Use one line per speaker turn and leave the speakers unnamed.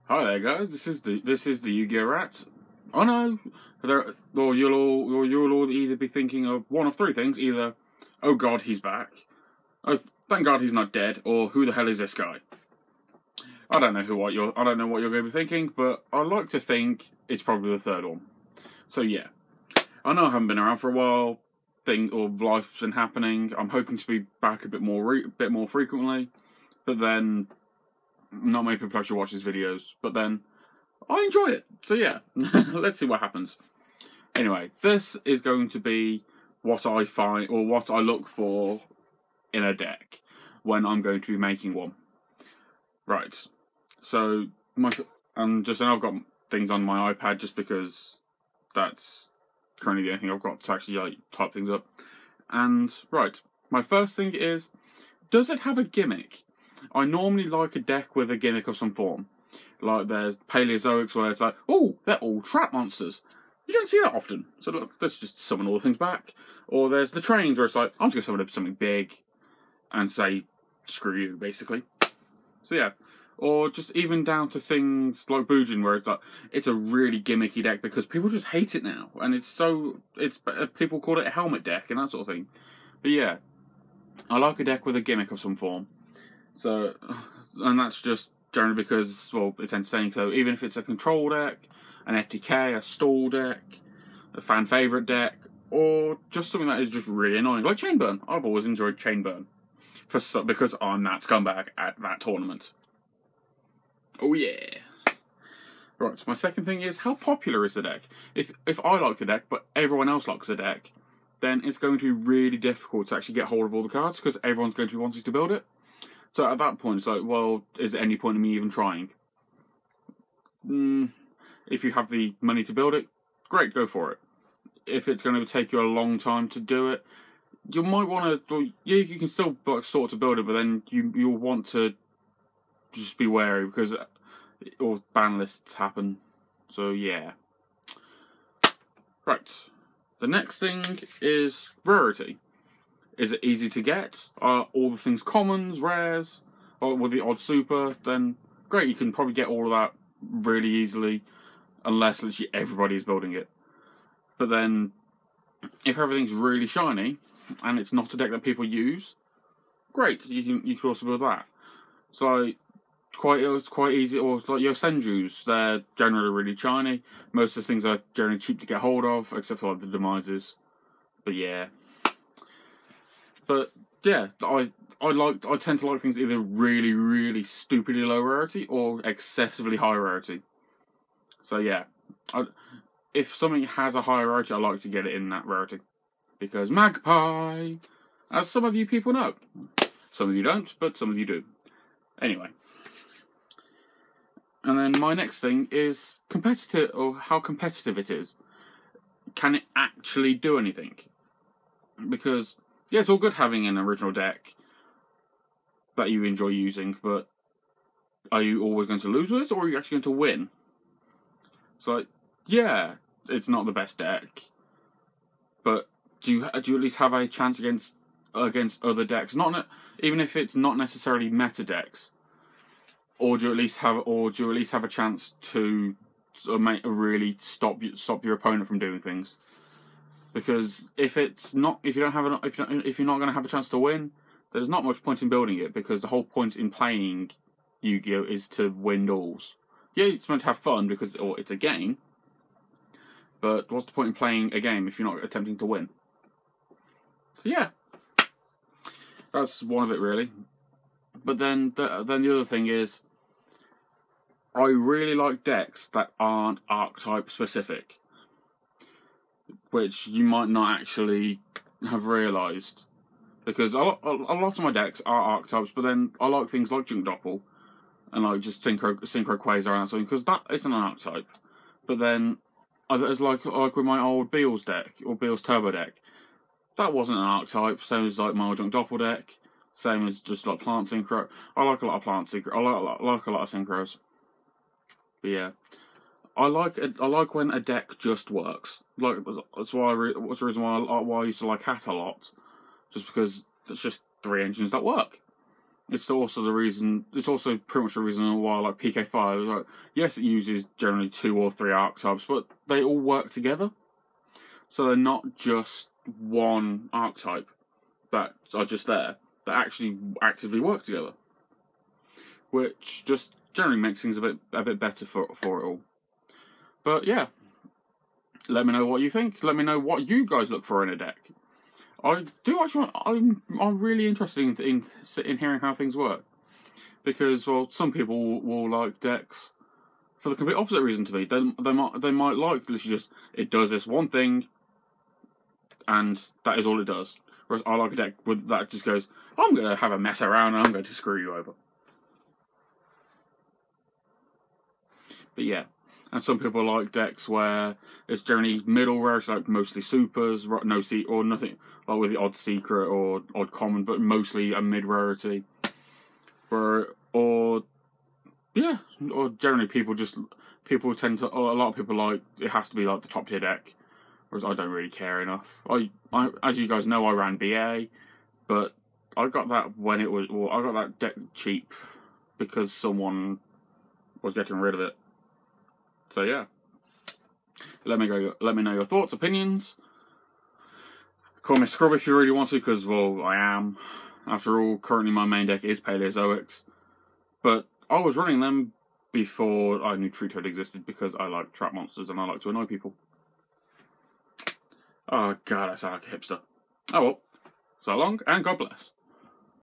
Hi there, guys. This is the Yu-Gi-Oh! Rats. Oh no, you'll all either be thinking of one of three things: either, oh God, he's back; oh, thank God he's not dead; or who the hell is this guy? I don't know what you're going to be thinking, but I like to think it's probably the third one. So yeah, I know I haven't been around for a while. Life's been happening. I'm hoping to be back a bit more frequently, but then not many people actually watch these videos. But then I enjoy it. So yeah, let's see what happens. Anyway, this is going to be what I find or what I look for in a deck when I'm going to be making one. Right. So I've got things on my iPad just because that's currently the only thing I've got to actually type things up. And right, my first thing is, does it have a gimmick? I normally like a deck with a gimmick of some form. Like there's Paleozoics where it's like, oh, they're all trap monsters. You don't see that often. So look, let's just summon all the things back. Or there's the trains where it's like, I'm just going to summon something big and say, screw you, basically. So yeah. Or just even down to things like Bujin where it's a really gimmicky deck because people just hate it now. And people call it a helmet deck and that sort of thing. But yeah, I like a deck with a gimmick of some form. So, and that's just generally because, well, it's entertaining. So even if it's a control deck, an FTK, a stall deck, a fan favourite deck, or just something that is just really annoying, like Chainburn. I've always enjoyed Chainburn because I'm that scumbag at that tournament. Oh yeah. Right, my second thing is, how popular is the deck? If I like the deck, but everyone else likes the deck, then it's going to be really difficult to actually get hold of all the cards because everyone's going to be wanting to build it. So at that point, it's like, well, is there any point in me even trying? If you have the money to build it, great, go for it. If it's going to take you a long time to do it, you might want to. Yeah, you can still sort to build it, but then you'll want to just be wary because all ban lists happen. So yeah. Right. The next thing is rarity. Is it easy to get? Are all the things commons, rares, or with the odd super? Then great, you can probably get all of that really easily, unless literally everybody is building it. But then, if everything's really shiny and it's not a deck that people use, great, you can also build that. So it's quite easy. Or like your Senjus, they're generally really shiny. Most of the things are generally cheap to get hold of, except for like the demises. But yeah. But yeah, I tend to like things either really, really stupidly low rarity or excessively high rarity. So yeah, if something has a high rarity, I like to get it in that rarity. Because Magpie, as some of you people know. Some of you don't, but some of you do. Anyway. And then my next thing is competitive, or how competitive it is. Can it actually do anything? Because yeah, it's all good having an original deck that you enjoy using, but are you always going to lose with it, or are you actually going to win? So, yeah, it's not the best deck, but do you at least have a chance against other decks? Even if it's not necessarily meta decks, or do you at least have a chance to really stop your opponent from doing things? Because if you're not going to have a chance to win, there's not much point in building it. Because the whole point in playing Yu-Gi-Oh is to win duels. Yeah, it's meant to have fun because it's a game. But what's the point in playing a game if you're not attempting to win? So yeah, that's one of it really. But then the other thing is, I really like decks that aren't archetype specific, which you might not actually have realised. Because a lot of my decks are archetypes, but then I like things like Junk Doppel and like just Synchro Quasar and something, because that isn't an archetype. But then, it's like with my old Beals deck, or Beals Turbo deck, that wasn't an archetype, same as like my old Junk Doppel deck, same as just like Plant Synchro. I like a lot of Plant Synchro, I like a lot of Synchros. But yeah. I like when a deck just works. Like that's the reason why I used to like Hat a lot, just because it's just 3 engines that work. it's also the reason. It's also pretty much the reason why I like PK5. Like, yes, it uses generally 2 or 3 archetypes, but they all work together. So they're not just one archetype that are just there. That actually actively work together, which just generally makes things a bit better for it all. But yeah, let me know what you think. Let me know what you guys look for in a deck. I do actually. I'm really interested in hearing how things work, because well, some people will like decks for the complete opposite reason to me. They might like literally just it does this one thing, and that is all it does. Whereas I like a deck with that just goes, I'm gonna have a mess around and I'm going to screw you over. But yeah. And some people like decks where it's generally middle rarity, like mostly supers, no or nothing, like with the odd secret or odd common, but mostly a mid rarity. Or generally people tend to, or a lot of people like it has to be like the top tier deck, whereas I don't really care enough. I as you guys know, I ran BA, but I got that when it was, well, I got that deck cheap because someone was getting rid of it. So yeah, let me know your thoughts, opinions. Call me Scrub if you really want to, because well, I am. After all, currently my main deck is Paleozoics, but I was running them before I knew Tree Toad existed because I like trap monsters and I like to annoy people. Oh god, I sound like a hipster. Oh well, so long and God bless.